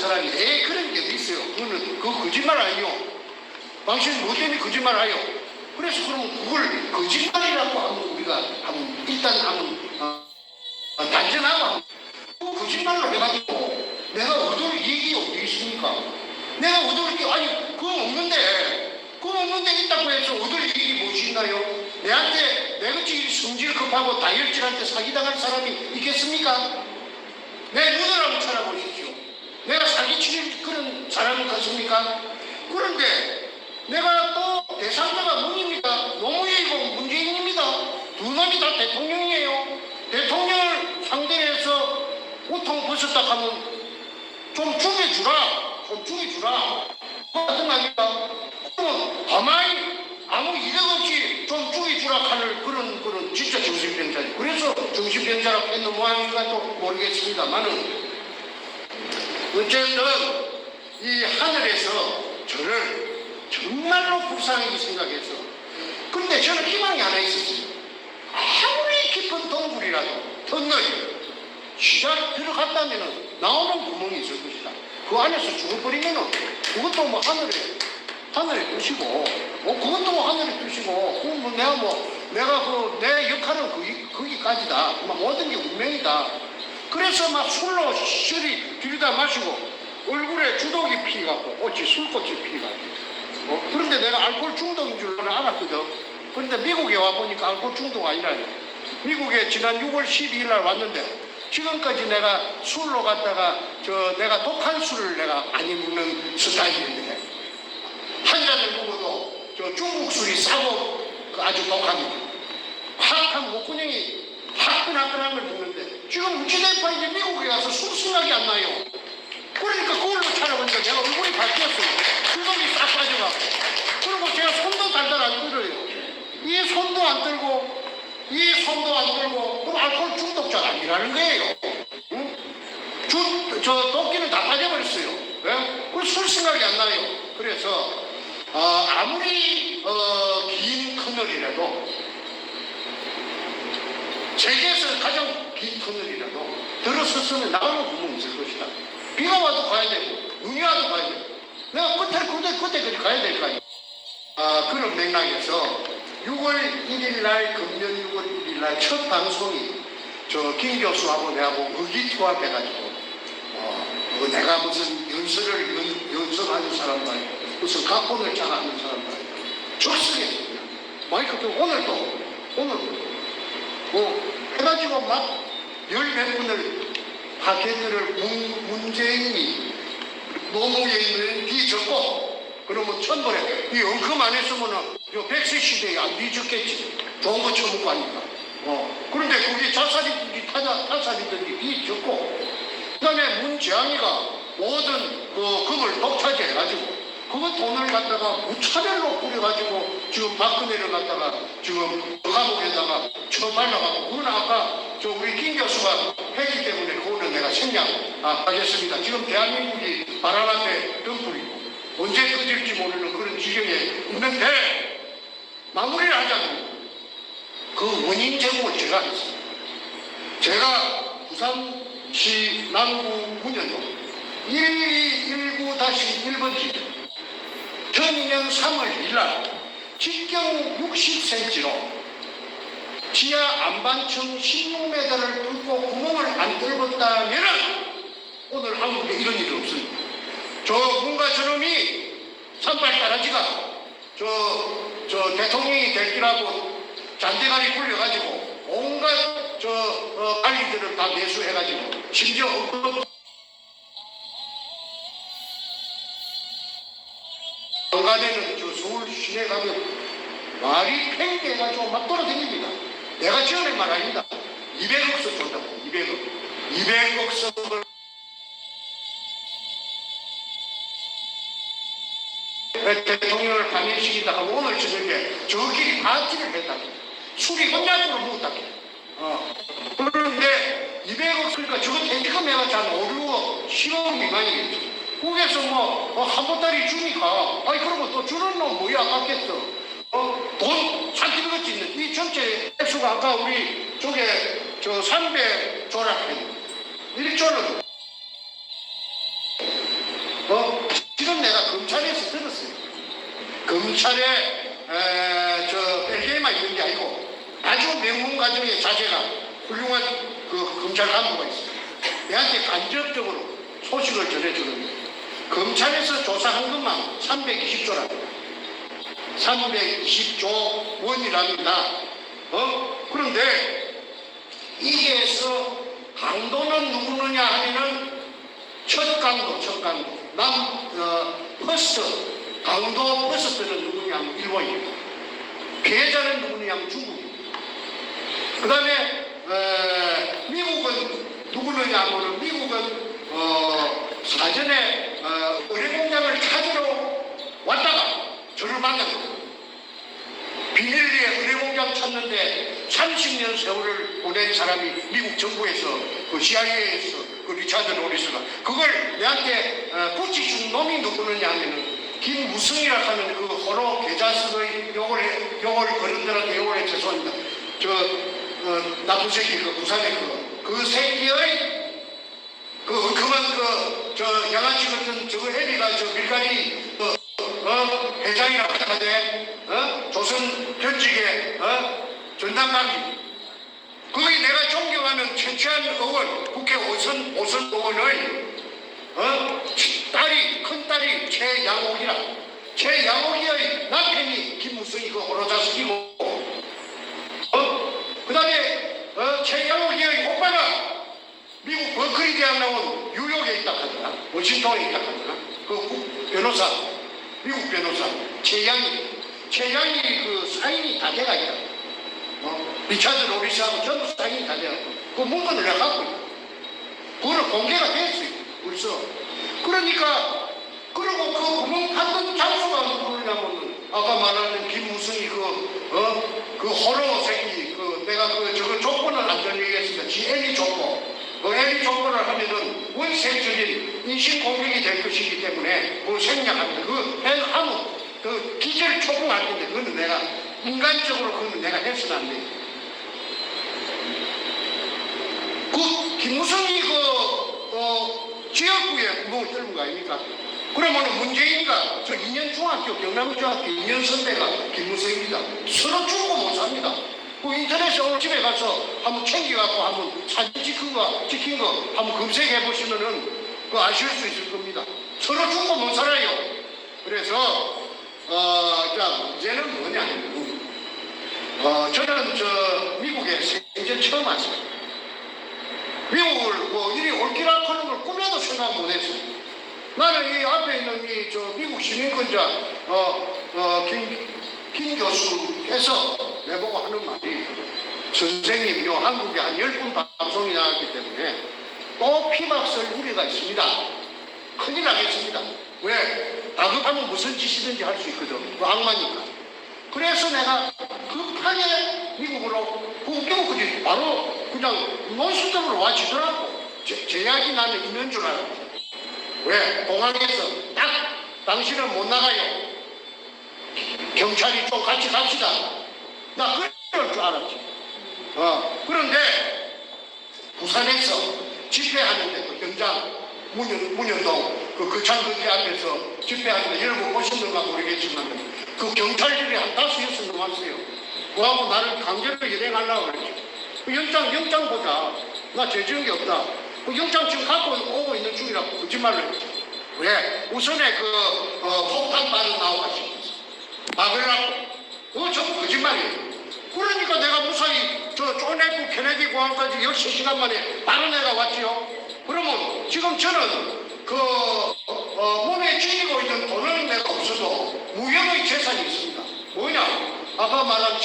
사람이 그런 게 있어요. 그거는 거짓말 아니요. 당신 뭐 때문에 거짓말 하요? 그래서 그럼 그걸 거짓말이라고 하면 우리가 일단 단정하고 그 거짓말로 해가지고 내가 얻을 이익이 어디 있습니까? 내가 얻을 게 아니 그거 없는데 있다고 해서 얻을 이익이 무엇이 있나요? 내한테 내같이 성질 급하고 다혈질한테 사기당할 사람이 있겠습니까? 내 눈을 한번 찾아보십시오. 내가 사기치는 그런 사람 같습니까? 그런데 내가 또 대상자가 누굽니까? 노무현이고 문재인입니다. 두 놈이 다 대통령이에요. 대통령을 상대로 해서 우통 벗었다 하면 좀 죽여주라. 같은 말입니까? 그러면 가만히 아무 이력 없이 좀 죽여주라 하는 그런 진짜 정신병자지. 그래서 정신병자라고 했는 모양인가 또 모르겠습니다만은 어쨌든 이 하늘에서 저를 정말로 불쌍하게 생각해서 근데 저는 희망이 하나 있었어요. 아무리 깊은 동굴이라도 덧너이 시작 들어갔다면 나오는 구멍이 있을 것이다. 그 안에서 죽어버리면 그것도 뭐 하늘에 뜨시고 그것도 뭐 하늘에 뜨시고 내가 내 역할은 거기까지다. 모든 게 운명이다. 그래서 막 술로 시리 들이다 마시고 얼굴에 주독이 피갖고 술꽃이 피갖고 그런데 내가 알코올 중독인 줄 알았거든. 그런데 미국에 와보니까 알코올 중독 아니라요. 미국에 지난 6월 12일 날 왔는데 지금까지 내가 술로 갔다가 내가 독한 술을 내가 많이 먹는 스타일인데 한 잔을 먹어도 중국 술이 싸고 아주 독합니다. 화학한 목구멍이 화끈화끈한 걸 먹는데 지금 우찌대파 이제 미국에 가서 술 생각이 안 나요. 그러니까 그걸로 찾아보니까 내가 얼굴이 바뀌었어요. 주독이 싹 빠져가고. 그리고 제가 손도 달달 안 떨어요. 이 손도 안 떨고 그럼 알코올 중독자가 아니라는 거예요. 응? 도끼는 다 빠져버렸어요. 왜? 그걸 술 생각이 안 나요. 그래서 아무리 긴 터널이라도 세계에서 가장 긴 터널이라도 들어섰으면 나가는 구멍이 있을 것이다. 비가 와도 가야 되고 눈이 와도 가야 되고 내가 그때까지 가야 될 거 아니에요. 그런 맥락에서 6월 1일 날 금년 6월 1일 날 첫 방송이 김 교수하고 내하고 의기투합해가지고 내가 무슨 연설하는 사람도 아니고 무슨 각본을 짜가는 사람도 아니고 적성했습니다. 마이크 끄고 오늘도 해가지고 막 10몇 분을 파케들을 문재인이 노무에 있는 뒤졌고 그러면 천번에 이 엉큼 안 했으면은 100세 시대에 안 뒤졌겠지. 좋은 거 처먹고 하니까. 그런데 그게 타살이든지 뒤졌고 그 다음에 문재앙이가 모든 금을 독차지해가지고 그 돈을 갖다가 무차별로 뿌려가지고 지금 박근혜를 갖다가 지금 감옥에다가 처발라가고 그건 아까 우리 김 교수가 했기 때문에 그거는 내가 생략하겠습니다. 지금 대한민국이 바람 앞에 등불이고 언제 꺼질지 모르는 그런 지경에 있는데 마무리를 하자면 그 원인 제공을 제가 하겠습니다. 제가 부산시 남구 문현동 1219-1번지 2002년 3월 1일 직경 60cm로 지하 안반층 16m를 뚫고 구멍을 안 뚫었다면 오늘 한국에 이런 일이 없습니다. 뭔가 저놈이 산발 따라지가 대통령이 될 기라고 잔대가리 굴려가지고 온갖 관리들을 다 매수해가지고 심지어 강가대는 서울 시내 가면 말이 팽개해가지고 막 돌아다닙니다. 내가 지어낸 말 아닙니다. 200억 석 준다고 200억 석을 대통령을 감행시키다 하고 오늘 저녁에 저끼리 파티를 했다. 술이 혼자적으로 먹었다. 그런데 200억 그러니까 저거 텐트금 해봤자 한 5, 6억 10억 미만이겠죠. 거기에서 한 보따리 주니까 그러면 또 주는 놈 뭐야 아깝겠어. 돈 산티비같이 있는 이 전체 액수가 아까 우리 쪽에 300조라고 했는데 1조는 검찰에 저 벨기에만 있는 게 아니고 아주 명문 가정의 자제가 훌륭한 그 검찰 간부가 있어요. 내한테 간접적으로 소식을 전해주는데 검찰에서 조사한 것만 320조랍니다. 320조 원이랍니다. 그런데 이게서 강도는 누구느냐 하면은 첫 강도. 퍼스트. 강도 퍼스트는 누구냐 하면 일본입니다. 피해자는 누구냐 하면 중국입니다. 그 다음에 미국은 누구느냐 하면 미국은 사전에 의뢰공장을 찾으러 왔다가 저를 만난 거예요. 비밀리에 의뢰공장 찾는데 30년 세월을 보낸 사람이 미국 정부에서 그 CIA에서 그 리차드 로리스가 그걸 내한테 붙이준 놈이 누구느냐 하면은 김무성이라 하는 그 호로 계좌석의 욕을 거른들한테 욕을 해 죄송합니다. 나쁜 새끼 그 부산의 그 새끼의 저 양아치 같은 저거 애비가 저 밀가리 회장이라고 하는데 조선 견직의 전담관리 거기 내가 존경하는 최치한 의원 국회 오선 의원의 큰딸이 최양옥이의 남편이 김무성이 그 호로자식이고 그 다음에 최양옥이의 오빠가 미국 버클리 대학 나온 뉴욕에 있다 하더라. 워싱턴에 있다 하더라. 그 변호사, 미국 변호사, 최양이 그 사인이 다 돼가 있다. 리차드 로리스하고 전부 사인이 다 돼가. 그 문건을 내가 갖고 있다. 그거는 공개가 됐어요. 벌써. 그러니까, 그리고 그 구멍 팠던 장소가 누구냐면, 아까 말하는 김무성이 그 호로 새끼, 내가 저거 조건을 안 전얘기했습니다. 애니 조건. 애니 조건을 하면은 원색적인 인신 공격이 될 것이기 때문에 그걸 생략합니다. 그 기절 초봉할 텐데 그거는 내가 인간적으로 그거는 내가 해서는 안 돼. 그 김무성이 지역구에 구멍을 뚫은 거 아닙니까? 그러면 문재인이가 저 2년 중학교 경남중학교 2년 선배가 김무성입니다. 서로 죽고 못 삽니다. 그 인터넷에 오늘 집에 가서 한번 챙겨갖고 한번 사진 찍힌 거 한번 검색해 보시면은 그 아실 수 있을 겁니다. 서로 죽고 못 살아요. 그래서 자 문제는 뭐냐면 저는 저 미국에 생전 처음 왔어요. 미국을 뭐 이리 올기락하는 걸 꿈에도 생각 못했어요. 나는 이 앞에 있는 이 저 미국 시민권자 김 교수께서 내보고 하는 말이 선생님요 한국에 한 10분 방송이 나왔기 때문에 또 피막설 우려가 있습니다. 큰일 나겠습니다. 왜? 다급하면 무슨 짓이든지 할 수 있거든. 그 악마니까. 그래서 내가 급하게 미국으로 웃겨먹지 바로 그냥 논수적으로 와지더라고. 제약이 나는 있는 줄 알았지. 왜? 공항에서 딱 당신은 못 나가요. 경찰이 좀 같이 갑시다. 나 그럴 줄 알았지. 그런데 부산에서 집회하는데 그 경장 문현동 그 거창거기 앞에서 집회하는데 여러분 보셨는가 모르겠지만 그 경찰들이 한 5, 6명 왔어요. 그하고 나를 강제로 일행하려고 그랬죠. 그 영장 보자. 나 죄지은 게 없다. 그 영장 지금 갖고 오고 있는 중이라고 거짓말을 했죠. 왜? 우선에 폭탄발은 나와가지고 막으려고. 그거 전부 거짓말이에요. 그러니까 내가 무사히 존 F 케네디 공항까지 13시간 만에 바로 내가 왔지요. 그러면 지금 저는 몸에 쥐고 있는 돈은 내가 없어도 무형의 재산이 있습니다. 뭐냐? 아까 말한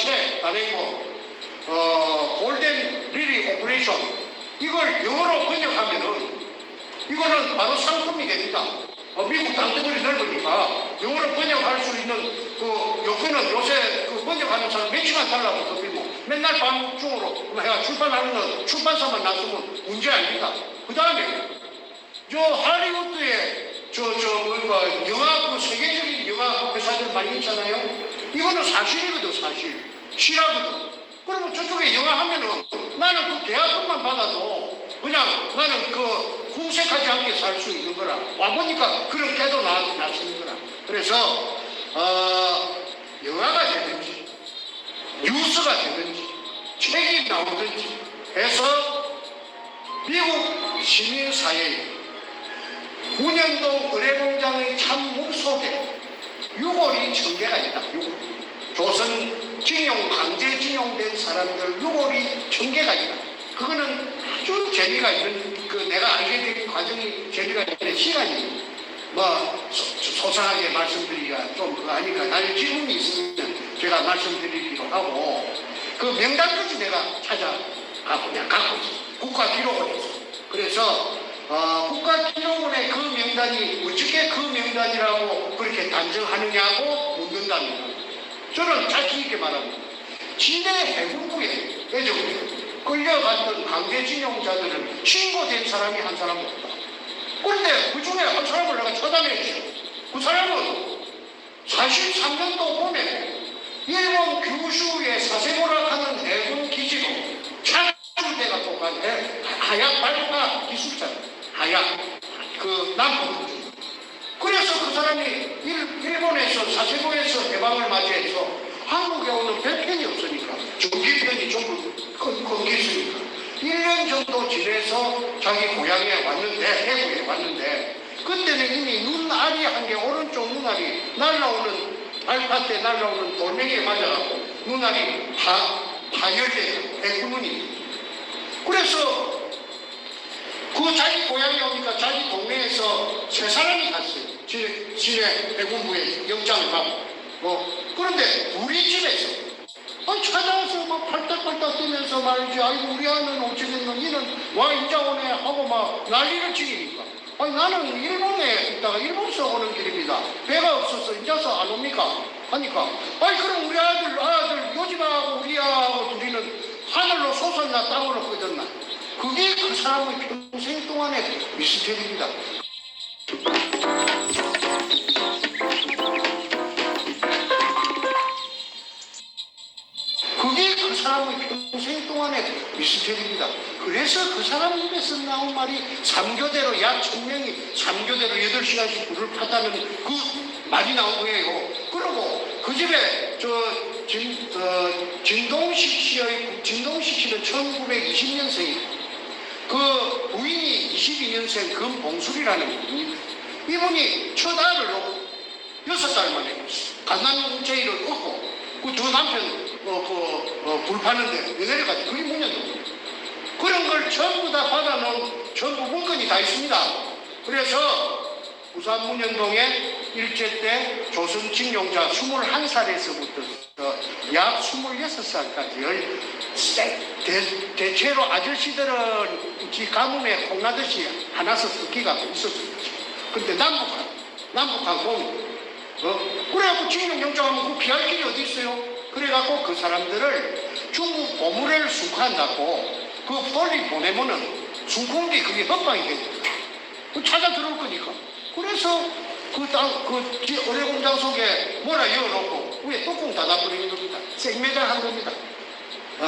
골든 리리 오퍼레이션. 이걸 영어로 번역하면은 이거는 바로 상품이 됩니다. 미국 땅덩어리 넓으니까 영어로 번역할 수 있는 요새는 요새 번역하는 사람 몇시간 달라고 덮이고 맨날 밤중으로 해가 출판하는 건 출판사만 놨으면 문제 아닙니다. 그 다음에 할리우드에 영화 세계적인 영화 회사들 많이 있잖아요. 이거는 사실이거든. 사실 실화거든. 그러면 저쪽에 영화 하면은 나는 그 계약금만 받아도 그냥 나는 후색하지 않게 살 수 있는 거라. 와보니까 그런 깨도 나서는 거라. 그래서 영화가 되든지 뉴스가 되든지 책이 나오든지 해서 미국 시민사회에 문현동 의뢰공장의 참묵 속에 6월이 전개가 있다. 6월. 조선 징용, 강제징용된 사람들 6월이 전개가 있다. 그거는 아주 재미가 있는, 내가 알게 된 과정이 재미가 있는 시간이 소상하게 말씀드리기가 좀 그거 아니까 나중에 질문이 있으면 제가 말씀드리기로 하고 그 명단까지 내가 찾아가고 그냥 갖고 있어. 국가기록원에서. 그래서 국가기록원의 그 명단이 어떻게 그 명단이라고 그렇게 단정하느냐고 묻는답니다. 저는 자신 있게 말합니다. 진해 해군부에 예정에 끌려갔던 강제징용자들은 신고된 사람이 한 사람도 없다. 그런데 그 중에 한 사람을 내가 찾아냈죠. 그 사람은 43년도 봄에 일본 규슈의 사세보라하는 해군 기지로 차주대가 똑같은 하약 발파 기술자, 하약 남부. 그래서 그 사람이 일본에서 사세보에서 해방을 맞이해서 한국에 오는 별편이 없으니까 전기편이 전부 끊기으니까 1년 정도 지내서 자기 고향에 왔는데, 해구에 왔는데, 그때는 이미 눈알이 한 개, 오른쪽 눈알이 날라오는, 발파 때 날라오는 돌멩이에 맞아갖고 눈알이 파열돼요. 해구눈이. 그래서 그 자기 고향에 오니까 자기 동네에서 세 사람이 갔어요. 진해 해군부에 영장을 받고. 그런데 우리 집에서 찾아와서 막 팔딱팔딱 뛰면서 말이지, 아이고 우리 아는 어찌됐노, 니는 와 인자 오네 하고 막 난리를 치니까, 아니 나는 일본에 있다가 일본서 오는 길입니다. 배가 없어서 인자서 안 옵니까? 하니까, 아니 그럼 우리 아들 요집하고 우리하고 둘이는 하늘로 솟았나 땅으로 꺼졌나? 그게 그 사람의 평생 동안의 미스터리입니다. 그게 그 사람의 평생 동안의 미스터리입니다. 그래서 그 사람 입에서 나온 말이 3교대로 약 1000명이 3교대로 8시간씩 불을 탔다는 그 말이 나온 거예요. 그리고 그 집에 진동식 씨는 1920년생이고 그 부인이 22년생 금봉술이라는 분이, 이분이 첫 아들을 놓고 6달 만에 갓난제이를 얻고 그 두 남편 불 파는데 내려가지. 그게 문제입니다. 그런 걸 전부 다 받아놓은 전부 문건이 다 있습니다. 그래서 부산 문현동에 일제 때 조선 징용자 21살에서부터 약 26살까지 대체로 아저씨들은 지 가뭄에 콩나듯이 하나씩 섞기가 있었습니다. 근데 남북한 공 그래갖고 징용영장하면 그 피할 길이 어디 있어요? 그래갖고 그 사람들을 중국 고무래를 순화한다고 그 멀리 보내면은 순콩기 그게 협박이 됩니다. 찾아 들어올 거니까. 그래서 의뢰공장 속에 뭐라 열어놓고 위에 뚜껑 닫아버리는 겁니다. 생매장한 겁니다.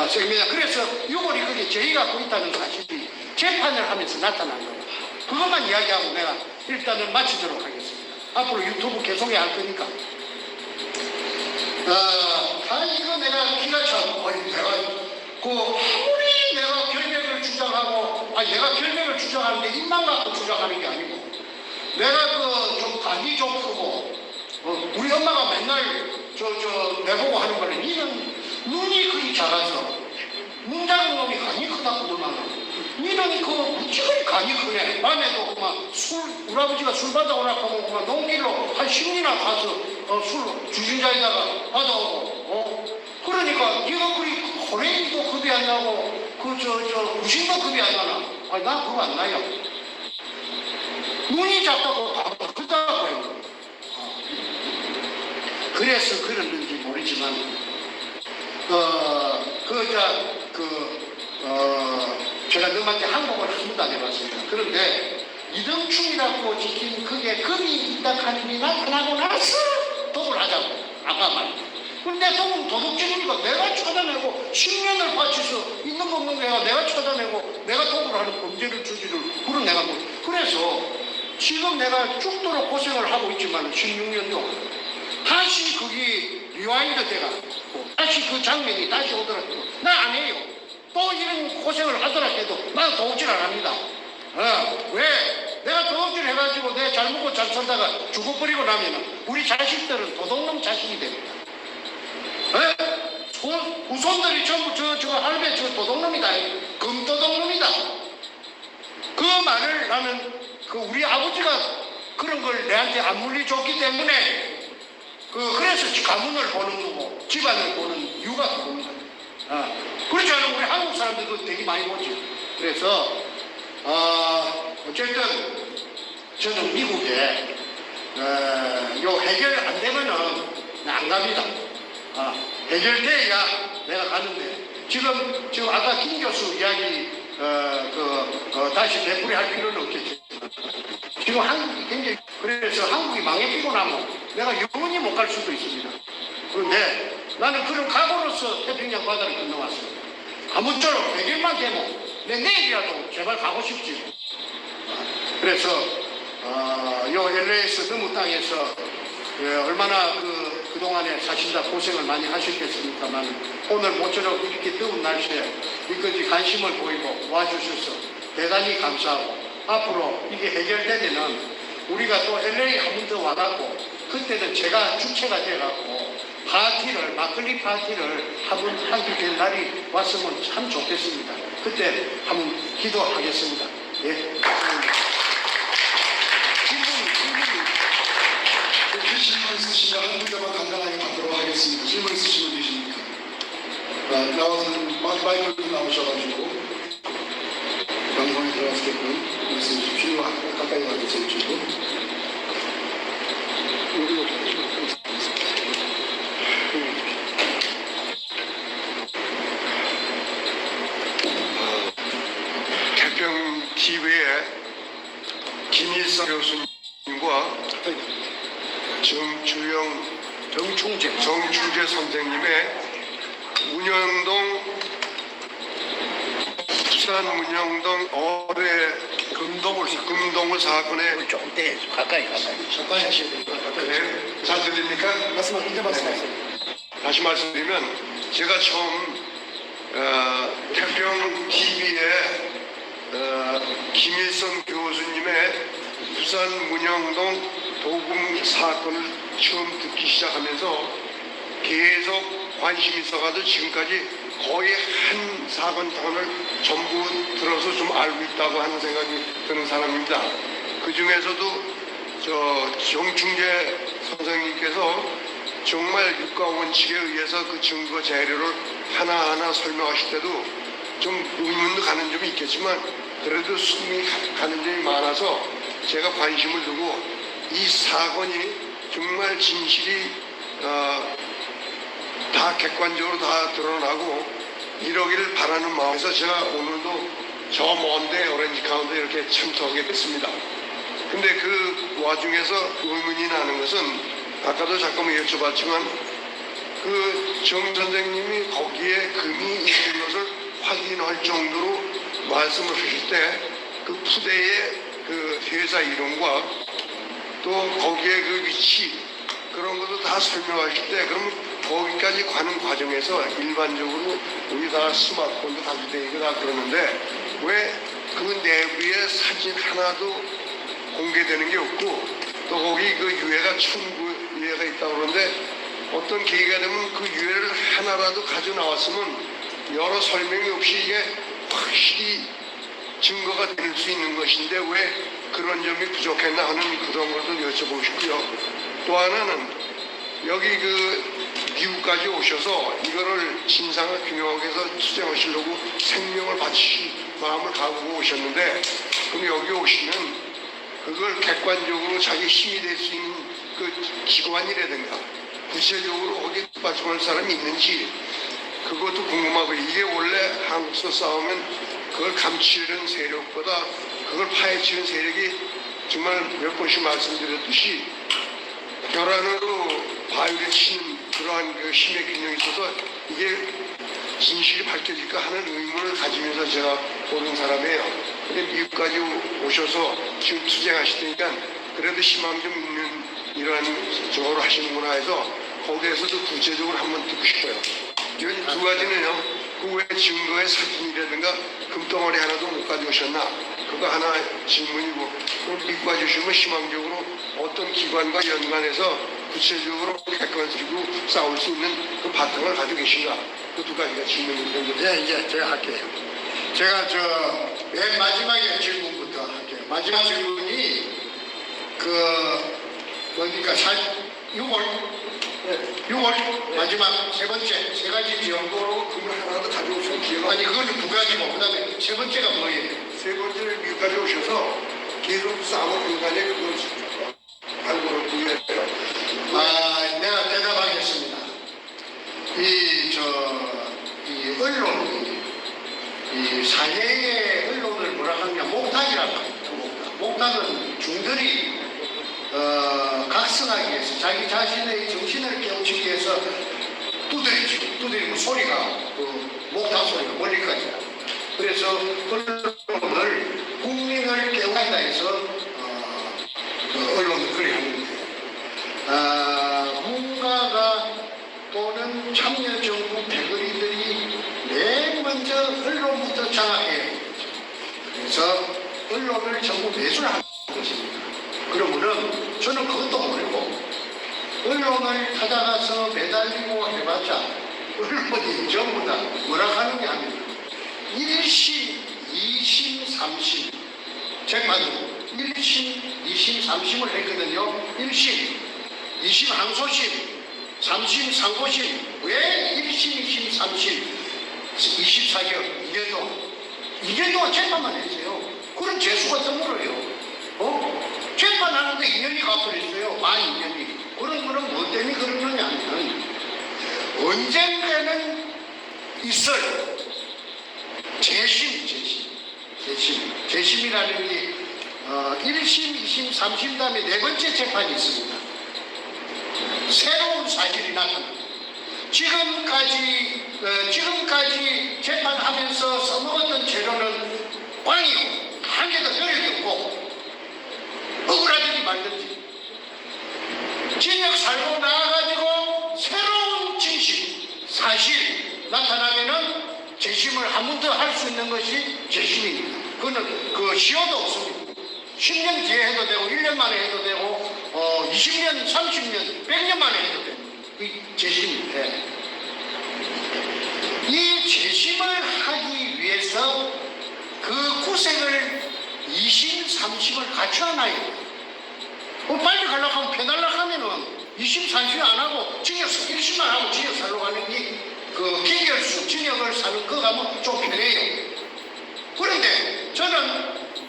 생매장. 그래서 6월이 그게 저희 갖고 있다는 사실이 재판을 하면서 나타난 겁니다. 그것만 이야기하고 내가 일단은 마치도록 하겠습니다. 앞으로 유튜브 계속해야 할 거니까. 이거 내가 기가 참, 아무리 내가 결백을 주장하고, 내가 결백을 주장하는데 입만 갖고 주장하는 게 아니고, 내가 좀 간이 좀 크고, 우리 엄마가 맨날 내보고 하는 거는, 니는 눈이 그리 작아서, 눈 작은 놈이 간이 크다고 그러면, 니는 무지하게 간이 크네. 밤에도 우리 아버지가 술 받아오라고 하면 농길로 한 10리나 가서 술 주진자에다가 받아오고, 그러니까 니가 그리 호랭이도 급이 안 나고 구신도 급이 안 나나? 나 그거 안 나요. 눈이 작다고 크다고 해요. 그래서 그랬는지 모르지만 제가 너한테 한국을 한 번도 안 해봤습니다. 그런데 이등충이라고 지킨 그게 금이 있다 하는 게 나타나고 나서 독을 하자고 아까 말했죠. 근데 도둑질이니까 내가 찾아내고 10년을 바쳐서 있는 거 없는 거야. 내가 찾아내고 내가 독을 하는 범죄를 저지를 그런 내가 그래서 지금 내가 죽도록 고생을 하고 있지만 16년도 다시 다시 그게 리와인드 돼가지고 다시 그 장면이 다시 오더라도 나 안 해요. 또 이런 고생을 하더라도 나 도둑질 안 합니다. 왜? 내가 도둑질 해가지고 내가 잘 먹고 잘 살다가 죽어버리고 나면 우리 자식들은 도둑놈 자식이 됩니다. 후손들이 전부 저 할배 저 도둑놈이다. 금도둑놈이다. 그 말을 나는 그 우리 아버지가 그런 걸 내한테 안 물려줬기 때문에 그래서 가문을 보는 거고 집안을 보는 이유가 그겁니다. 그렇지 않으면 우리 한국 사람들도 되게 많이 보죠. 그래서 어쨌든 저는 미국에 요 해결 안 되면은 안 갑니다. 해결돼야 내가 가는데 지금 아까 김 교수 이야기 다시 되풀이할 필요는 없겠지. 지금 한국이 굉장히 그래서 한국이 망해지고 나면 내가 영원히 못 갈 수도 있습니다. 그런데 나는 그런 각오로서 태평양 바다를 건너왔습니다. 아무쪼록 100일만 되면 내일이라도 제발 가고 싶지. 그래서 요 LA에서 너무 땅에서 얼마나 그동안에 사신다 고생을 많이 하셨겠습니까만 오늘 모처럼 이렇게 더운 날씨에 이까지 관심을 보이고 와주셔서 대단히 감사하고 앞으로 이게 해결되면은 우리가 또 LA 한 번 더 와갖고 그때는 제가 주체가 돼갖고 막걸리 파티를 한번 하게 될 날이 왔으면 참 좋겠습니다. 그때 한번 기도하겠습니다. 예. 질문 있으시면 한 문제만 간단하게 받도록 하겠습니다. 질문 있으시면 되십니까? 나와서는 마이크로 나오셔가지고 방송에 들어가시게끔 말씀해 주십시오. 가까이 와주세요. 태평 TV의 김일성 교수님과 정충재 선생님의 부산 문영동 어뢰 금동을 사건에 좀 가까이 하셔야 됩니다. 네, 잘 들립니까? 이제 말씀하세요. 다시 말씀드리면 제가 처음 태평 TV의 김일성 교수님의 부산 문영동 도금 사건을 처음 듣기 시작하면서 계속 관심이 있어가지고 지금까지 거의 한 사건 단을 전부 들어서 좀 알고 있다고 하는 생각이 드는 사람입니다. 그 중에서도 정충재 선생님께서 정말 육가 원칙에 의해서 그 증거 자료를 하나하나 설명하실 때도 좀 의문도 가는 점이 있겠지만 그래도 숨이 가는 점이 많아서 제가 관심을 두고 이 사건이 정말 진실이 다 객관적으로 다 드러나고 이러기를 바라는 마음에서 제가 오늘도 저 먼데 오렌지 카운티에 이렇게 참석하게 됐습니다. 근데 그 와중에서 의문이 나는 것은 아까도 잠깐 여쭤봤지만 그 정 선생님이 거기에 금이 있는 것을 확인할 정도로 말씀을 하실 때 그 푸대의 그 회사 이름과 또 거기에 그 위치 그런 것도 다 설명하실 때 그러면 거기까지 가는 과정에서 일반적으로 우리 다 스마트폰도 가지고 다니고 다 그러는데 왜 그 내부에 사진 하나도 공개되는 게 없고 또 거기 그 유해가 1900유해가 있다고 그러는데 어떤 계기가 되면 그 유해를 하나라도 가져 나왔으면 여러 설명이 없이 이게 확실히 증거가 될 수 있는 것인데 왜 그런 점이 부족했나 하는 그런 것도 여쭤보고 싶고요. 또 하나는 여기 미국까지 오셔서 이거를 진상을 규명하기 위해서 투쟁하시려고 생명을 바치시 마음을 가지고 오셨는데 그럼 여기 오시면 그걸 객관적으로 자기 힘이 될 수 있는 그 기관이라든가 구체적으로 거기에 받침할 사람이 있는지 그것도 궁금하고 이게 원래 한국서 싸우면 그걸 감추는 세력보다 그걸 파헤치는 세력이 정말 몇 번씩 말씀드렸듯이 결안으로 바위를 치는 그러한 그 힘의 균형이 있어서 이게 진실이 밝혀질까 하는 의문을 가지면서 제가 보는 사람이에요. 근데 미국까지 오셔서 지금 투쟁하시니까 그래도 희망 좀 있는 이러한 저거로 하시는구나 해서 거기에서도 구체적으로 한번 듣고 싶어요. 이건 두 가지는요. 그 외 증거의 사진이라든가 금덩어리 하나도 못 가져오셨나? 그거 하나 질문이고, 그럼 믿고 와주시면 희망적으로 어떤 기관과 연관해서 구체적으로 객관적으로 싸울 수 있는 그 바탕을 가지고 계신가? 그 두 가지가 질문입니다. 예, 이제 제가 할게요. 제가 맨 마지막에 질문부터 할게요. 마지막 질문이 뭡니까? 6월 마지막 세 번째 세 가지 지역. 그거 하나도 가져오시면 기회가 아니 그거는 두 가지고 그다음에 세 번째가 뭐예요? 세 번째는 미국까지 오셔서 계속 싸움 공간에 그걸 발굴을 구해요. 내가 대답하겠습니다. 이 언론이 이 사회의 언론을 뭐라 하느냐 목탁이라고 합니다. 목탁은 중들이 각성하기 위해서 자기 자신의 정신을 깨우치기 위해서 두드리고 소리가 목탁 소리가 멀리까지 나요. 그래서 언론을 국민을 깨우다 해서 언론을 그리 하는데 문가가 또는 참여정부 패거리들이 맨 먼저 언론부터 장악해야 되죠. 그래서 언론을 전부 매수하는 것입니다. 그러면은 저는 그것도 모르고 언론을 찾아가서 매달리고 해봤자 언론이 전부 다 뭐라 하느냐 하면 1심, 2심, 3심 재판으로 1심, 2심, 3심을 했거든요. 1심, 2심 항소심, 3심 상고심. 왜 1심, 2심, 3심 24개월 이게 또 재판만 했어요. 그런 재수가 드물어요. 재판하는데 2년이 가버렸어요. 만 2년이. 그런 거는 뭐 때문에 그러느냐 하면 언젠가는 있을 재심이라는 게 1심, 2심, 3심 다음에 네 번째 재판이 있습니다. 새로운 사실이 나타납니다. 지금까지 재판하면서 써먹었던 재료는 꽝이고 한 개도 별이 없고 억울하든지 말든지 진역 살고 나와가지고 새로운 진실, 사실 나타나면은 재심을 한 번 더 할 수 있는 것이 재심입니다. 그거는 시효도 없습니다. 10년 뒤에 해도 되고 1년 만에 해도 되고 20년, 30년, 100년 만에 해도 돼요. 이 재심인데 이 재심을 하기 위해서 그 구색을 2심, 3심을 갖춰놔야 돼요. 빨리 가려고 하면 편하려고 하면은 2심, 3심 안 하고 징역 1심만 하고 징역 살러 가는 게 기결수, 징역을 사는 거 가면 좀 편해요. 그런데 저는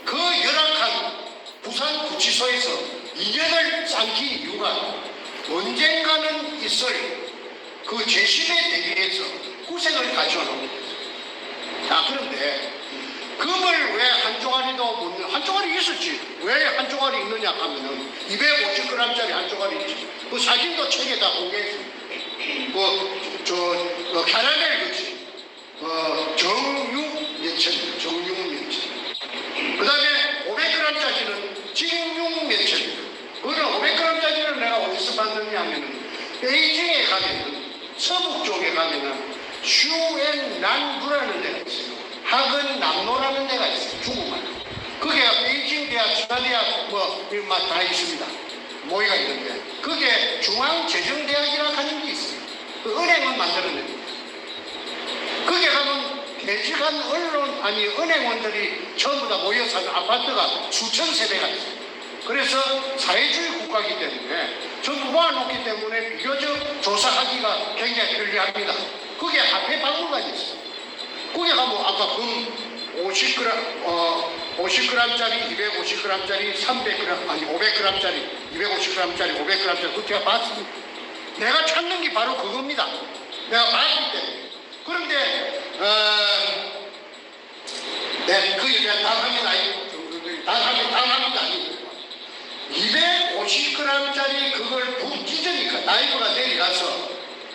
그 열악한 부산구치소에서 2년을 삼킨 이유가 언젠가는 있을 그 재심에 대비해서 구색을 갖춰놓은 거죠. 자, 그런데 금을 왜 한 조가리도 못, 한 조가리 있었지. 왜 한 조가리 있느냐 하면은 250g짜리 한 조가리 있지. 그 사진도 책에 다 공개했습니다. 캐러멜 그치. 정육 면체입니다. 정육 면체. 그 다음에 500g짜리는 징육 면체입니다. 그거는 500g짜리를 내가 어디서 봤느냐 하면은 베이징에 가면은 서북 쪽에 가면은 슈앤난부라는 데가 있어요. 학은 남로라는 데가 있어요. 중국말. 그게 베이징 대학, 지하대학 다 있습니다. 모의가 있는데 그게 중앙재정대학이라고 하는 게 있어요. 그 은행을 만들어냅니다. 그게 가면 대지간 은행원들이 전부 다 모여 사는 아파트가 수천 세대가 있어요. 그래서 사회주의 국가이기 때문에 전부 모아놓기 때문에 비교적 조사하기가 굉장히 편리합니다. 그게 화폐 박물관이 있어요. 거기 가면 아까 금 50g짜리, 250g짜리, 300g, 아니 500g짜리, 250g짜리, 500g짜리 그거 제가 봤습니다. 내가 찾는 게 바로 그겁니다. 내가 봤기 때문에. 그런데 그 얘기가 당합니다. 250g짜리 그걸 북 찢으니까 나이브가 내려가서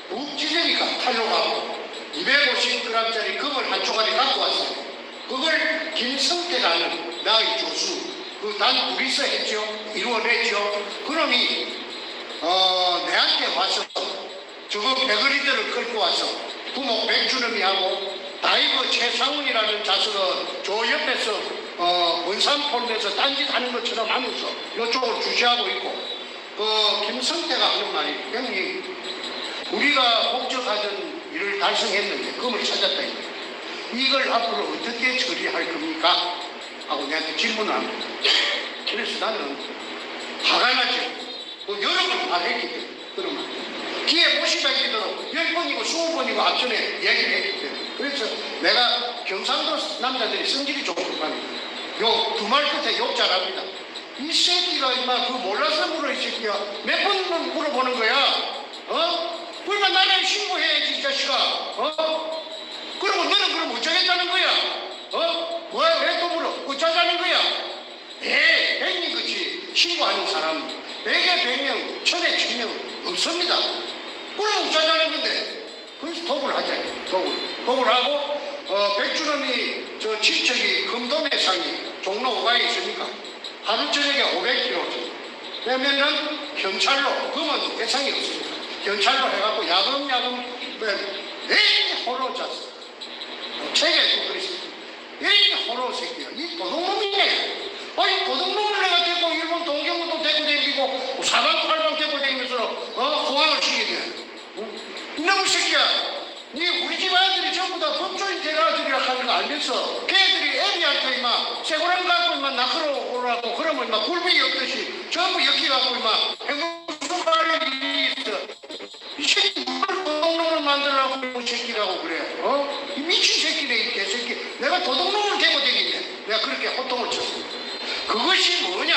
북 찢으니까 팔로 가고 250g짜리 금을 한 조각이 갖고 왔어요. 그걸 김성태라는 나의 조수 그 단 둘이서 했죠. 이루어냈죠. 그놈이 내한테 와서 저거 배거리들을 끌고 와서 부목 백준엄이하고 다이버 최상훈이라는 자식은 저 옆에서 원산폴에서 딴짓하는 것처럼 하면서 이쪽을 주시하고 있고 김성태가 하는 말이 형님 우리가 목적하던 일을 달성했는데 금을 찾았다 이걸 앞으로 어떻게 처리할 겁니까? 하고 내한테 질문을 합니다. 그래서 나는 화가 나죠. 여러 번 말했기 때문에 그러면 기회 보시다기도 10번이고 20번이고 앞전에 얘기를 했기 때문에 그래서 내가 경상도 남자들이 성질이 좋은 겁니다. 두 말 끝에 욕 잘합니다. 이 새끼가 임마 그 몰라서 물어 이 새끼야 몇 번 물어보는 거야 그러니까 나라에 신고해야지 이 자식아 그러고 너는 그럼 어쩌겠다는 거야 뭐야 왜 또 물어 어쩌자는 거야 백인 것이 신고하는 사람 100에 100명 1000에 1000명 없습니다. 그럼 어쩌자는 건데 그래서 독을 하자 독을 하고 백준엄이 저 친척이 금도매상이 종로 5가에 있으니까 하루 저녁에 500kg 그러면은 경찰로 금은 대상이 없습니다. 경찰로 해갖고 야금야금 에이 호로 잤어. 책에도 그랬습니다. 에이 호로 새끼야 이 도둑놈이네. 아니 도둑놈을 내가 데리고 일본 동경도 데리고 다니고 사방팔방 데리고 다니면서 호황을 시키게 이놈의 새끼야 니 우리 집 아들이 전부 다 법조인 대가들이라 하는 거 알면서 걔들이 애비한테 임마 쇠고랑 갖고 임마 낚으러 오라고 그러면 임마 굴비 엮듯이 전부 엮여갖고 임마 행복수발의 일이 있어. 이 새끼 뭘 도둑놈을 만들라고 이 새끼라고 그래 이 미친 새끼네 이 개새끼 내가 도둑놈을 대고 다니네 내가 그렇게 호통을 쳤습니다. 그것이 뭐냐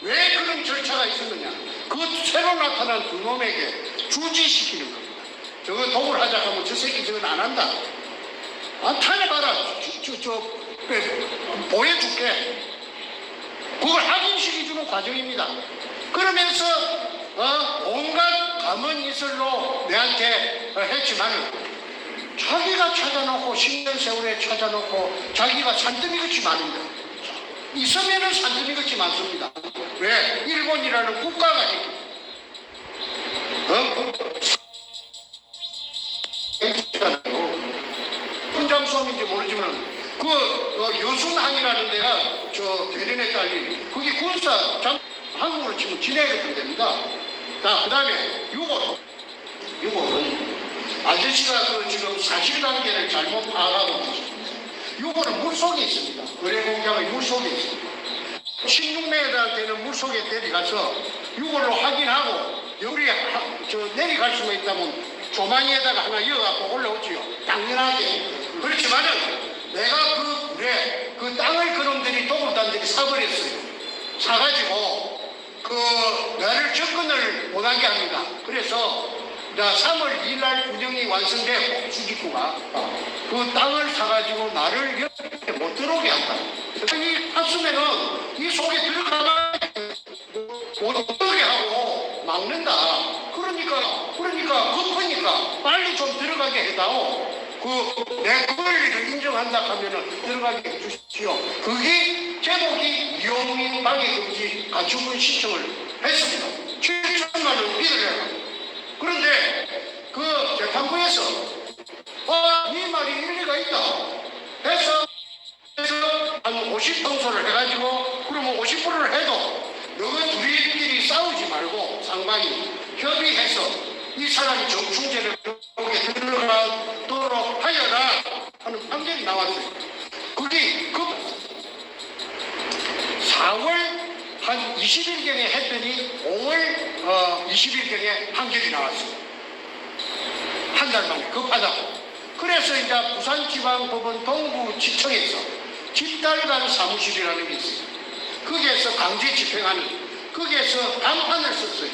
왜 그런 절차가 있었느냐 그 새로 나타난 두 놈에게 주지시키는 겁니다. 저거 독을 하자 하면 저 새끼 저건 안 한다. 탄핵하라. 보여줄게. 그걸 확인시켜주는 과정입니다. 그러면서 온갖 감언이설로 내한테 했지만은 자기가 찾아놓고 10년 세월에 찾아놓고 자기가 산더미같이 많은데 있으면은 산더미같이 많습니다. 왜? 일본이라는 국가가 있기 훈장 수업인지 모르지만 여순항이라는 데가 저 대련에 딸린 그게 군사 한국으로 치면 진해가 됩니다. 자, 그 다음에 6월은 아저씨가 지금 사실관계를 잘못 파악하고 있습니다. 6월은 물속에 있습니다. 의뢰공장은 물속에 있습니다. 16m에 되는 물속에 내려가서 6월로 확인하고 여기 내려갈 수만 있다면 조망에다가 하나 이어갖고 올라오지요. 당연하게. 그렇지만은 내가 그 땅을 그놈들이 도굴단들이 사버렸어요. 사가지고 나를 접근을 못하게 합니다. 그래서 3월 2일 날 운영이 완성되고 수직구가 그 땅을 사가지고 나를 옆에 못 들어오게 한다. 이 하수면은 이 속에 들어가면 못 들어오게 하고 막는다. 그러니까 급하니까 빨리 좀 들어가게 해다오. 내 권리를 인정한다 하면은 들어가게 해주십시오. 그게 제목이 이용민 방해금지 가처분 신청을 했습니다. 7천만 원 빚을 그런데 재판부에서 이 말이 일리가 있다 해서 한 50평소를 해가지고 그러면 50%를 해도 너희 둘이끼리 싸우지 말고 상방이 협의해서 이 사람이 정충제를 여기 들어가도록 하여라 하는 판결이 나왔어요. 그게 4월 한 20일경에 했더니 5월 20일경에 판결이 나왔어요. 한 달 만에 급하다고. 그래서 이제 부산지방법원 동부지청에서 집달간 사무실이라는 게 있어요. 거기에서 강제 집행하는 거기에서 간판을 썼어요.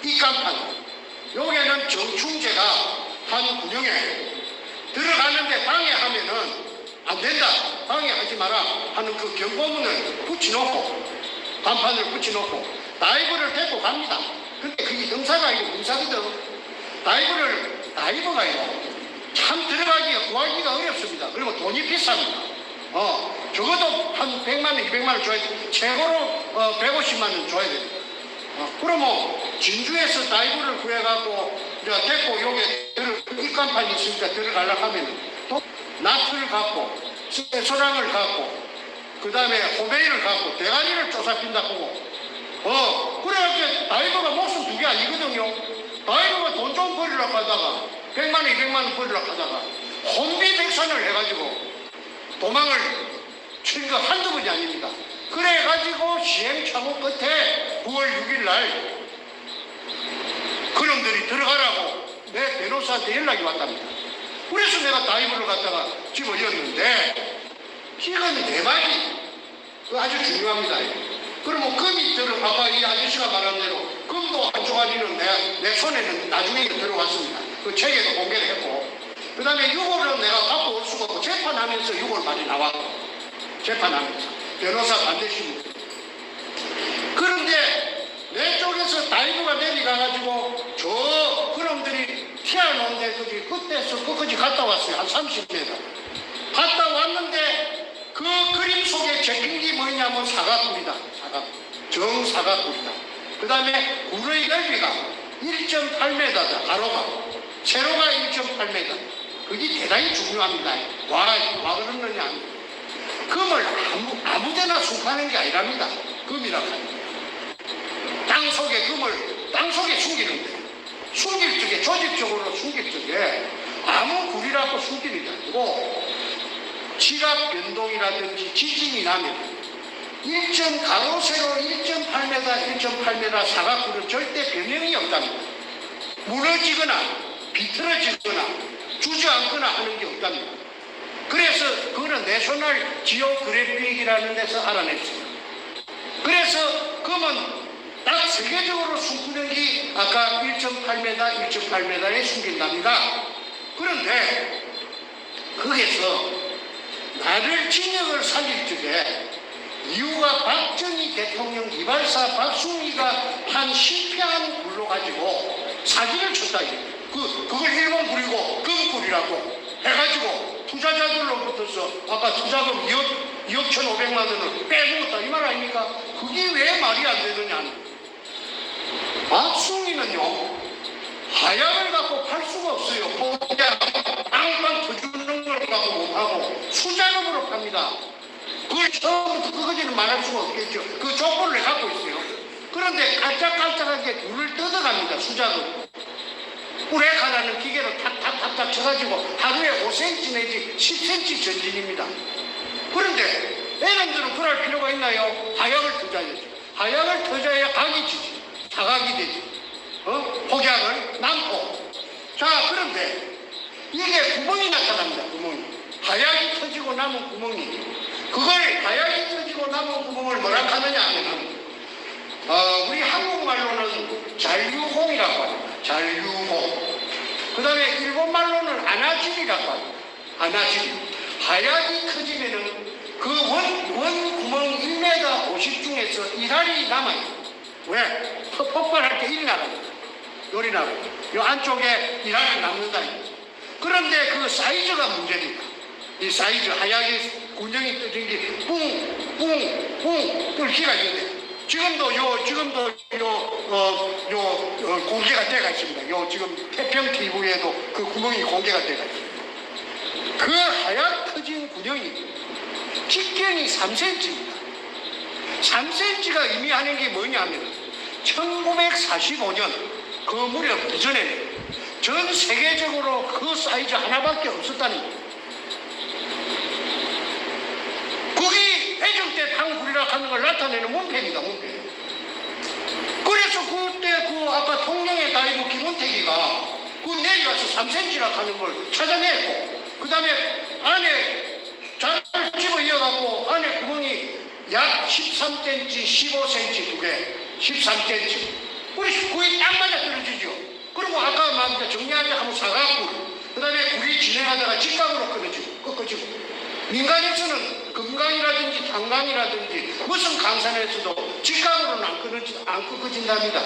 이 간판. 여기에는 정충제가 한 구령에 들어가는데 방해하면은 안 된다. 방해하지 마라 하는 그 경고문을 붙여놓고 간판을 붙여놓고 다이버를 데리고 갑니다. 근데 그게 형사가 아니고 문사거든. 다이버가요. 참 들어가기가 구하기가 어렵습니다. 그리고 돈이 비쌉니다. 적어도 한 100만 원, 200만 원 줘야 돼. 최고로 150만 원 줘야 돼. 그러면 진주에서 다이버를 구해갖고 자, 됐고, 요게, 입간판이 있으니까 들어가려고 하면, 또, 나트를 갖고, 쇠소랑을 갖고, 그 다음에 호메이를 갖고, 대가리를 쪼사핀다고. 그래, 다이버가 목숨 2개 아니거든요. 다이버가 돈 좀 벌이려고 하다가, 100만 원, 200만 원 벌이려고 하다가, 혼비백산을 해가지고, 도망을 친 거 한두 번이 아닙니다. 그래가지고 시행착오 끝에 9월 6일 날, 그놈들이 들어가라고 내 변호사한테 연락이 왔답니다. 그래서 내가 다이브를 갖다가 집어였는데 이건 내 말이 아주 중요합니다. 그러면 금이 아까 이 아저씨가 말한 대로 금도 한 조각이는 내 손에는 나중에 들어왔습니다. 그 책에도 공개를 했고, 그 다음에 6월은 내가 갖고 올 수가 없고 재판하면서 6월 말이 나왔고, 재판하면서 변호사 반대시고. 그런데 내 쪽에서 다이브가 내려가가지고 저 그놈들이 튀어나온데 그때서 끝까지 갔다 왔어요. 한 30m 갔다 왔는데 그 그림 속에 적힌 게 뭐냐면 사각굴이다. 정사각굴이다. 그 다음에 굴의 넓이가 1.8m다. 가로가, 세로가 1.8m. 그게 대단히 중요합니다. 와 그러느냐. 금을 아무데나 숨기는 게 아니랍니다. 금이라고 하는 게. 땅속에 금을 땅속에 숨기는데, 숨길 적에, 조직적으로 숨길 적에 아무 굴이라고 숨기는 게 아니고, 지각 변동이라든지 지진이 나면 가로 세로 1.8m, 1.8m 사각굴은 절대 변형이 없답니다. 무너지거나 비틀어지거나 주저앉거나 하는 게 없답니다. 그래서 그거는 내셔널 지오그래픽이라는 데서 알아냈어요. 그래서 금은 딱 세계적으로 숨기는 게 아까 1.8m, 1.8m에 숨긴답니다. 그런데 거기서 나를 진영을 살릴 적에 이유가 박정희 대통령 이발사 박순희가 한 실패한 굴로 가지고 사기를 쳤다. 그걸 일본 굴이고 금굴이라고 해가지고 투자자들로부터서 아까 투자금 2억 1,500만 원을 빼먹었다 이 말 아닙니까? 그게 왜 말이 안 되느냐. 박순희는요 하약을 갖고 팔 수가 없어요. 그냥 빵빵 터주는 걸 갖고 못하고 수작업으로 팝니다. 그걸 처음부터 그거지는 말할 수가 없겠죠. 그 조건을 갖고 있어요. 그런데 깔짝깔짝하게 굴을 뜯어갑니다. 수작업. 우레카라는 기계로 탁탁탁탁 쳐가지고 하루에 5cm 내지 10cm 전진입니다. 그런데 애놈들은 그럴 필요가 있나요? 하약을 터져야죠. 하약을 터져야 각이 지지. 사각이 되지. 폭약을 남고. 자, 그런데 이게 구멍이 나타납니다. 구멍이. 하약이 터지고 남은 구멍이. 그걸 하약이 터지고 남은 구멍을 뭐라 하느냐 하면 우리 한국말로는 잔류홍이라고 합니다. 잔류홍. 그 다음에 일본말로는 아나질이라고 합니다. 아나질. 하약이 터지면은 그 원 구멍 1m 50 중에서 1알이 남아요. 왜? 폭발할 때 1이 나갑니다. 요리 나갑니다. 요 안쪽에 1알이 남는다. 그런데 그 사이즈가 문제입니다. 이 사이즈, 하약이 군정이 떠진 게 뿡뿡뿡 뚫기가 있는데 지금도 공개가 돼가 있습니다. 요 지금 태평 TV에도 그 구멍이 공개가 돼가 있습니다. 그 하약 터진 구멍이 직경이 3cm입니다. 3cm가 의미하는 게 뭐냐면 1945년 그 무렵 이전에는 전 세계적으로 그 사이즈 하나밖에 없었다는 거예요. 그게 해적 때 탕굴이라 하는 걸 나타내는 문패입니다. 문패. 그래서 그때 아까 통영의 다이브 김원택이가 내려가서 3cm라 하는 걸 찾아냈고, 그 다음에 안에 잘 집어 이어갖고 안에 구멍이 약 13cm, 15cm 두 개, 13cm. 우리 거의 딱 맞아 떨어지죠. 그리고 아까 막 정리하자 하면 사각굴, 그 다음에 굴이 진행하다가 직각으로 꺾어지고. 민간에서는 금강이라든지 탄강이라든지 무슨 강산에서도 직각으로는 안 꺾어진답니다.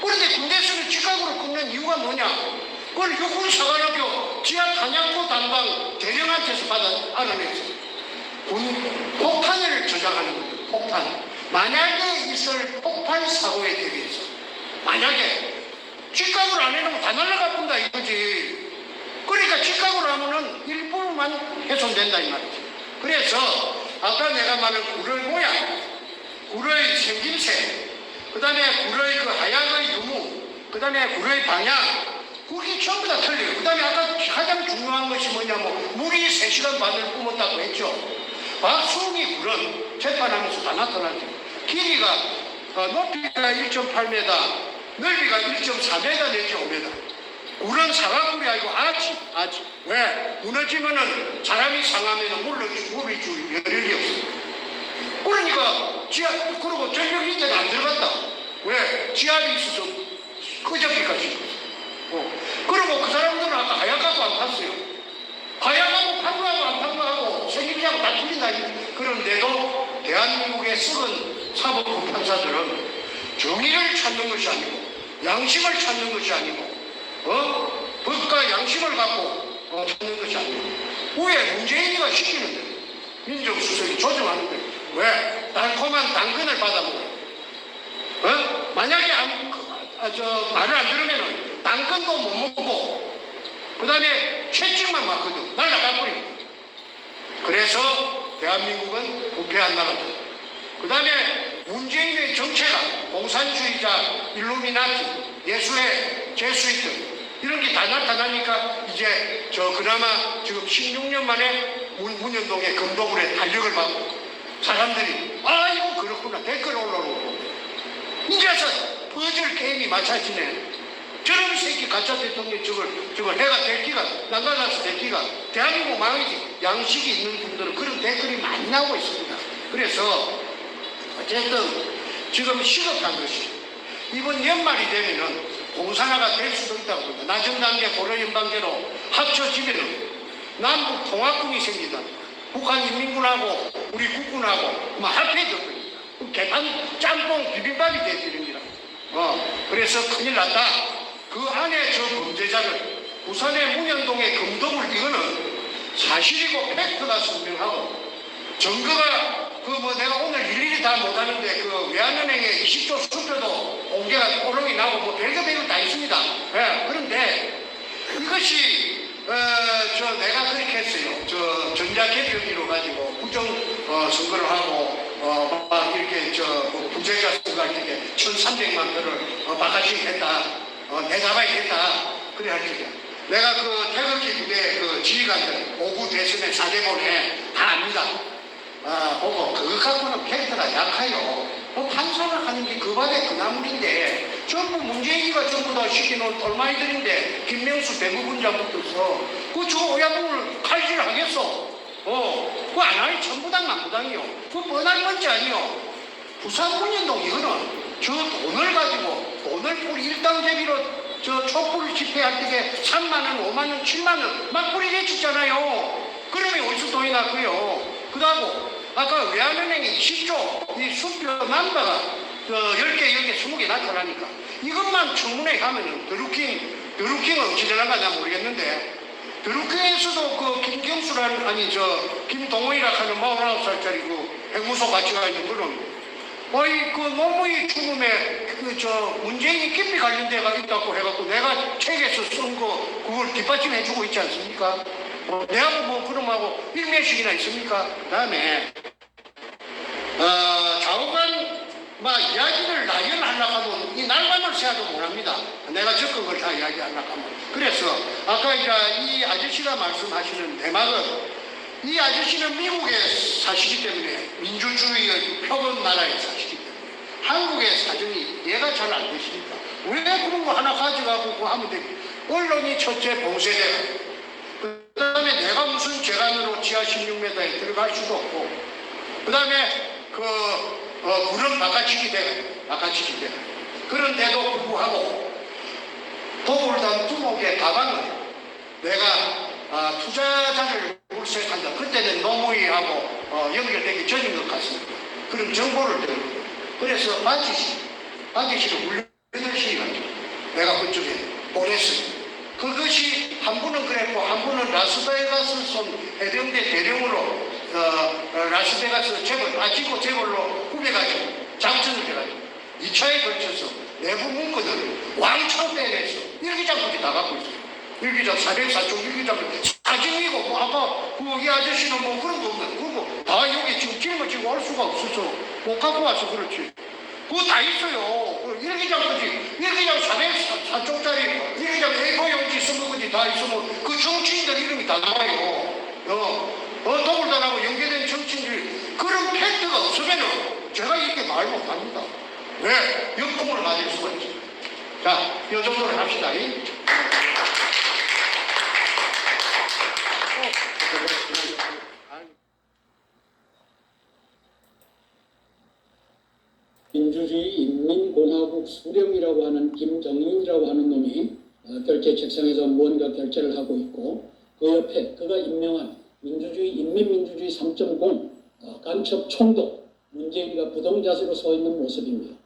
그런데 군대에서는 직각으로 꺾는 이유가 뭐냐? 그걸 육군사관학교 지하 탄약고 단방 대령한테서 받아 알아냈어요. 폭탄을 저장하는 거예요. 폭탄. 만약에 있을 폭발 사고에 대비해서 만약에 직각으로 안 해놓으면 다 날아가 본다 이거지. 그러니까 직각으로 하면은 일부만 훼손된다 이 말이지. 그래서 아까 내가 말한 굴의 모양, 굴의 생김새, 그 다음에 굴의 그 하약의 유무, 그 다음에 굴의 방향, 그게 전부 다 틀려요. 그 다음에 아까 가장 중요한 것이 뭐냐면 물이 3시간 반을 뿜었다고 했죠. 박수홍이 굴은 재판하면서 다 나타나죠. 길이가 높이가 1.8m, 넓이가 1.4m 내지 5m. 굴은 사과굴이 아니고 아지. 왜? 무너지면은 사람이 상하면 물이 줄 여력이 없어요. 그러니까 그리고 전력 인자가 안 들어갔다. 왜? 지압이 있어서 끄적기까지. 그리고 그 사람들은 아까 하약하고 안 팠어요. 하약하고 판거하고 안 판거하고 생김새하고 다 틀린다. 그런데도 대한민국의 썩은 사법부 판사들은 정의를 찾는 것이 아니고 양심을 찾는 것이 아니고 법과 양심을 갖고 찾는 것이 아니고 왜 문재인이가 시키는데 민정수석이 조정하는데 왜 달콤한 당근을 받아먹어요? 만약에 말을 안 들으면은 당근도 못 먹고 그 다음에 채찍만 맞거든. 날라가버리고. 그래서 대한민국은 부패한 나라다. 그 다음에 문재인의 정체가 공산주의자, 일루미나티, 예수의 제수이트 이런 게 다 나타나니까 이제 그나마 지금 16년 만에 문현동의 금도굴에 탄력을 받고 사람들이 이거 그렇구나 댓글 올라오고 이제서 퍼즐 게임이 마찬가지네. 저런 새끼 가짜 대통령 저걸 해가 될 기가 난가나서 될 기가 대한민국 망이지. 양식이 있는 분들은 그런 댓글이 많이 나오고 있습니다. 그래서 어쨌든 지금 시급한 것이 이번 연말이 되면은 공산화가 될 수도 있다고 봅니다. 낮은 단계 고려연방제로 합쳐지면은 남북 통합군이 생기다. 북한 인민군하고 우리 국군하고 합해져 버립니다. 개판 짬뽕 비빔밥이 되버립니다. 그래서 큰일 났다. 그 안에 저 범죄자를 부산의 문현동의 금동을 이거는 사실이고 팩트가 선명하고 증거가 내가 오늘 일일이 다 못하는데 외환은행의 20조 수표도 공개가 오름이 나고 별거 다 있습니다. 그런데 이것이 내가 그렇게 했어요. 전자개표기로 가지고 부정 선거를 하고 막 이렇게 부재자 수가 이렇게 1,300만 표를 바가지 했다. 내잡아야겠다. 그래 할 적이야. 내가 태극기 부대 지휘관들 5구 대선에 4대본에 다 압니다. 보고 그거 갖고는 캐릭터가 약해요. 판사를 하는 게 그 밥에 그 나물인데 전부 문재인이가 전부 다 시켜놓은 똘마이들인데 김명수 대부분장 붙어서 저 오야분을 칼질하겠어. 그거 안 하니 전부당 남부당이요. 그거 뻔한 문제 아니요. 부산 문현동 이거는 저 돈을 가지고 돈을 뿌리 일당제비로 촛불 집회할 때 3만원, 5만원, 7만원 막 뿌리게 줬잖아요. 그러면 어디서 돈이 났고요. 그다고 아까 외환은행이 20조 이 수표 남바가 10개, 20개 나타나니까 이것만 청문회 가면은 드루킹은 어찌 되는가 난 모르겠는데 드루킹에서도 김경수라는 김동호이라 하는 49살짜리 행무소 같이 가 있는 그런 노무이 죽음에 문재인이 깊이 관련 데가 있다고 해갖고 내가 책에서 쓴 그걸 뒷받침해주고 있지 않습니까? 내하고 그놈하고 일면식이나 있습니까? 그 다음에 좌우간 이야기를 나열하려고 하면 이 날밤을 새도 못합니다. 내가 적은 걸 다 이야기하려고 하면. 그래서 아까 이 아저씨가 말씀하시는 대막은 이 아저씨는 미국에 사시기 때문에 민주주의의 표본 나라에 사시기 때문에 한국의 사정이 이해가 잘 안 되시니까 왜 그런 거 하나 가져가고 하면 돼. 언론이 첫째 봉쇄되고 그 다음에 내가 무슨 재간으로 지하 16m에 들어갈 수도 없고 그 다음에 불은 바깥치기 되고 그런데도 불구하고 도굴단 두목의 가방을 내가 투자자를 물색한다. 그때는 노무이하고 연결되기 전인 것 같습니다. 그런 정보를 들고 그래서 바지씨를 물려주시가지고 내가 그쪽에 보냈어요. 그것이 한 분은 그랬고 한 분은 라스베가스 쏜 해병대 대령으로 라스베가스 재벌 빠지고 재벌로 후배가지고 작전을 해가지고 2차에 걸쳐서 내부 문건을 왕창 빼내서 일기장까지 다 갖고 있어요. 일기장 404쪽 일기장 사진이고 뭐 아까 그 이 아저씨는 뭐 그런 거 없네. 그리고 다 여기 지금 짊어지고 올 수가 없어서 못 갖고 와서 그렇지. 그거 다 있어요. 그 일기장까지 일기장 404쪽짜리 일기장 A4 용지 써먹은지 다 있으면 그 정치인들 이름이 다 나와요. 더불어나하고 연계된 정치인들 그런 팩트가 없으면은 제가 이렇게 말 못합니다. 왜? 역풍을 맞을 수가 있어요. 자, 이 정도로 합시다. 민주주의 인민공화국 수령이라고 하는 김정인이라고 하는 놈이 결제 책상에서 무언가 결제를 하고 있고 그 옆에 그가 임명한 민주주의 인민민주주의 3.0 간첩 총독 문재인이가 부동자세로 서 있는 모습입니다.